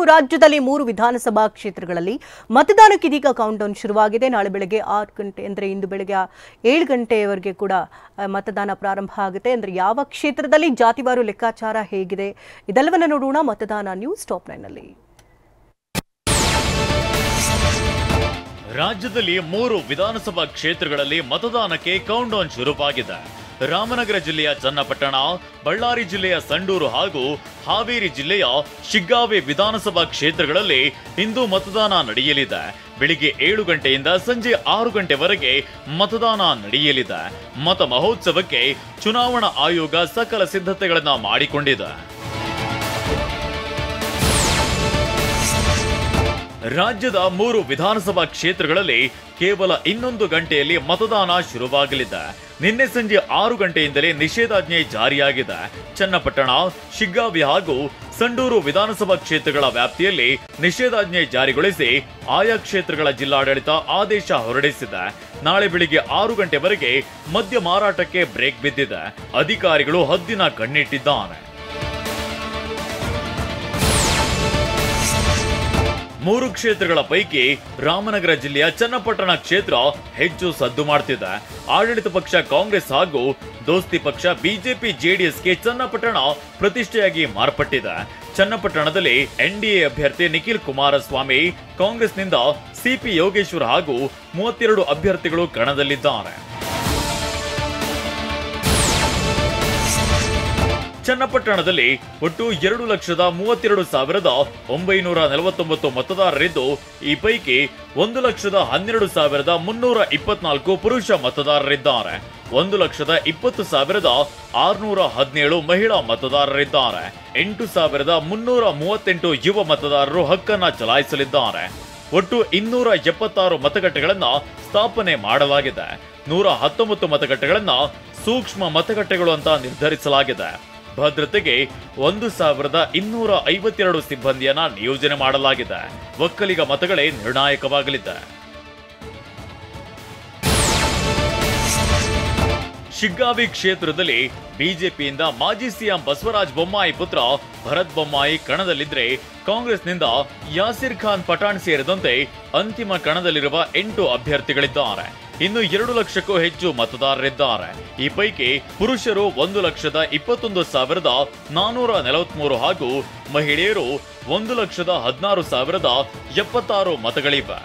ರಾಜ್ಯದಲ್ಲಿ 3 ವಿಧಾನಸಭಾ ಕ್ಷೇತ್ರಗಳಲ್ಲಿ ಮತದಾನಕ್ಕೆ ಇದೀಗ ಕೌಂಟ್ಡೌನ್ ಶುರುವಾಗಿದೆ. ನಾಳೆ ಬೆಳಗ್ಗೆ 6 ಗಂಟೆ ಅಂದ್ರೆ ಇಂದು ಬೆಳಗ್ಗೆ 7 ಗಂಟೆಯವರೆಗೆ ಕೂಡ ಮತದಾನ ಪ್ರಾರಂಭ ಆಗುತ್ತೆ. ಅಂದ್ರೆ ಯಾವ ಕ್ಷೇತ್ರದಲ್ಲಿ ಜಾತಿವಾರು ಲೆಕ್ಕಾಚಾರ ಹೇಗಿದೆ ಇದೆಲ್ಲವನ್ನ ನೋಡೋಣ ಮತದಾನ ನ್ಯೂಸ್ ಟಾಪ್ 9 ನಲ್ಲಿ. ರಾಜ್ಯದಲ್ಲಿ 3 ವಿಧಾನಸಭಾ ಕ್ಷೇತ್ರಗಳಲ್ಲಿ ಮತದಾನಕ್ಕೆ ಕೌಂಟ್ಡೌನ್ ಶುರುವಾಗಿದೆ. ರಾಮನಗರ ಜಿಲ್ಲೆಯ ಚನ್ನಪಟ್ಟಣ, ಬಳ್ಳಾರಿ ಜಿಲ್ಲೆಯ ಸಂಡೂರು ಹಾಗೂ ಹಾವೇರಿ ಜಿಲ್ಲೆಯ ಶಿಗ್ಗಾವಿ ವಿಧಾನಸಭಾ ಕ್ಷೇತ್ರಗಳಲ್ಲಿ ಇಂದು ಮತದಾನ ನಡೆಯಲಿದೆ. ಬೆಳಿಗ್ಗೆ 7 ಗಂಟೆಯಿಂದ ಸಂಜೆ 6 ಗಂಟೆವರೆಗೆ ಮತದಾನ ನಡೆಯಲಿದೆ. ಮತ ಮಹೋತ್ಸವಕ್ಕೆ ಚುನಾವಣಾ ಆಯೋಗ ಸಕಲ ಸಿದ್ಧತೆಗಳನ್ನು ಮಾಡಿಕೊಂಡಿದೆ. ರಾಜ್ಯದ 3 ವಿಧಾನಸಭಾ ಕ್ಷೇತ್ರಗಳಲ್ಲಿ ಕೇವಲ 1 ಗಂಟೆಯಲ್ಲಿ ಮತದಾನ ಶುರುವಾಗಲಿದೆ. ನಿನ್ನೆ ಸಂಜೆ 6 ಗಂಟೆಯಿಂದಲೇ ನಿಷೇಧಾಜ್ಞೆ ಜಾರಿಯಾಗಿದೆ. ಚನ್ನಪಟ್ಟಣ, ಶಿಗ್ಗಾವಿ ಹಾಗೂ ಸಂಡೂರು ವಿಧಾನಸಭಾ ಕ್ಷೇತ್ರಗಳ ವ್ಯಾಪ್ತಿಯಲ್ಲಿ ನಿಷೇಧಾಜ್ಞೆ ಜಾರಿಗೊಳಿಸಿ ಆಯಾ ಕ್ಷೇತ್ರಗಳ ಜಿಲ್ಲಾಡಳಿತ ಆದೇಶ ಹೊರಡಿಸಿದೆ. ನಾಳೆ ಬೆಳಿಗ್ಗೆ 6 ಗಂಟೆವರೆಗೆ ಮದ್ಯ ಮಾರಾಟಕ್ಕೆ ಬ್ರೇಕ್ ಬಿದ್ದಿದೆ. ಅಧಿಕಾರಿಗಳು ಹದ್ದಿನ ಕಣ್ಣಿಟ್ಟಿದ್ದಾರೆ. 3 ಕ್ಷೇತ್ರಗಳ ಪೈಕಿ ರಾಮನಗರ ಜಿಲ್ಲೆಯ ಚನ್ನಪಟ್ಟಣ ಕ್ಷೇತ್ರ ಹೆಚ್ಚು ಸದ್ದು ಮಾಡ್ತಿದೆ. ಆಡಳಿತ ಪಕ್ಷ ಕಾಂಗ್ರೆಸ್ ಹಾಗೂ ದೋಸ್ತಿ ಪಕ್ಷ ಬಿಜೆಪಿ ಜೆಡಿಎಸ್ಗೆ ಚನ್ನಪಟ್ಟಣ ಪ್ರತಿಷ್ಠೆಯಾಗಿ ಮಾರ್ಪಟ್ಟಿದೆ. ಚನ್ನಪಟ್ಟಣದಲ್ಲಿ ಎನ್ಡಿಎ ಅಭ್ಯರ್ಥಿ ನಿಖಿಲ್ ಕುಮಾರಸ್ವಾಮಿ, ಕಾಂಗ್ರೆಸ್ನಿಂದ ಸಿಪಿ ಯೋಗೇಶ್ವರ್ ಹಾಗೂ 32 ಅಭ್ಯರ್ಥಿಗಳು ಕಣದಲ್ಲಿದ್ದಾರೆ. ಚನ್ನಪಟ್ಟಣದಲ್ಲಿ ಒಟ್ಟು 2,32,949 ಮತದಾರರಿದ್ದು, ಈ ಪೈಕಿ 1,12,324 ಪುರುಷ ಮತದಾರರಿದ್ದಾರೆ. 1,20,617 ಮಹಿಳಾ ಮತದಾರರಿದ್ದಾರೆ. 8,338 ಯುವ ಮತದಾರರು ಹಕ್ಕನ್ನ ಚಲಾಯಿಸಲಿದ್ದಾರೆ. ಒಟ್ಟು 276 ಮತಗಟ್ಟೆಗಳನ್ನ ಸ್ಥಾಪನೆ ಮಾಡಲಾಗಿದೆ. 119 ಮತಗಟ್ಟೆಗಳನ್ನ ಸೂಕ್ಷ್ಮ ಮತಗಟ್ಟೆಗಳು ಅಂತ ನಿರ್ಧರಿಸಲಾಗಿದೆ. ಭದ್ರತೆಗೆ 1,252 ಸಿಬ್ಬಂದಿಯನ್ನ ನಿಯೋಜನೆ ಮಾಡಲಾಗಿದೆ. ಒಕ್ಕಲಿಗ ಮತಗಳೇ ನಿರ್ಣಾಯಕವಾಗಲಿದೆ. ಶಿಗ್ಗಾವಿ ಕ್ಷೇತ್ರದಲ್ಲಿ ಬಿಜೆಪಿಯಿಂದ ಮಾಜಿ ಸಿಎಂ ಬಸವರಾಜ ಬೊಮ್ಮಾಯಿ ಪುತ್ರ ಭರತ್ ಬೊಮ್ಮಾಯಿ ಕಣದಲ್ಲಿದ್ರೆ, ಕಾಂಗ್ರೆಸ್ನಿಂದ ಯಾಸಿರ್ ಖಾನ್ ಪಠಾಣ್ ಸೇರಿದಂತೆ ಅಂತಿಮ ಕಣದಲ್ಲಿರುವ 8 ಅಭ್ಯರ್ಥಿಗಳಿದ್ದಾರೆ. ಇನ್ನು 2 ಲಕ್ಷಕ್ಕೂ ಹೆಚ್ಚು ಮತದಾರರಿದ್ದಾರೆ. ಈ ಪೈಕಿ ಪುರುಷರು 1,21,443 ಹಾಗೂ ಮಹಿಳೆಯರು 1,16,076 ಮತಗಳಿವೆ.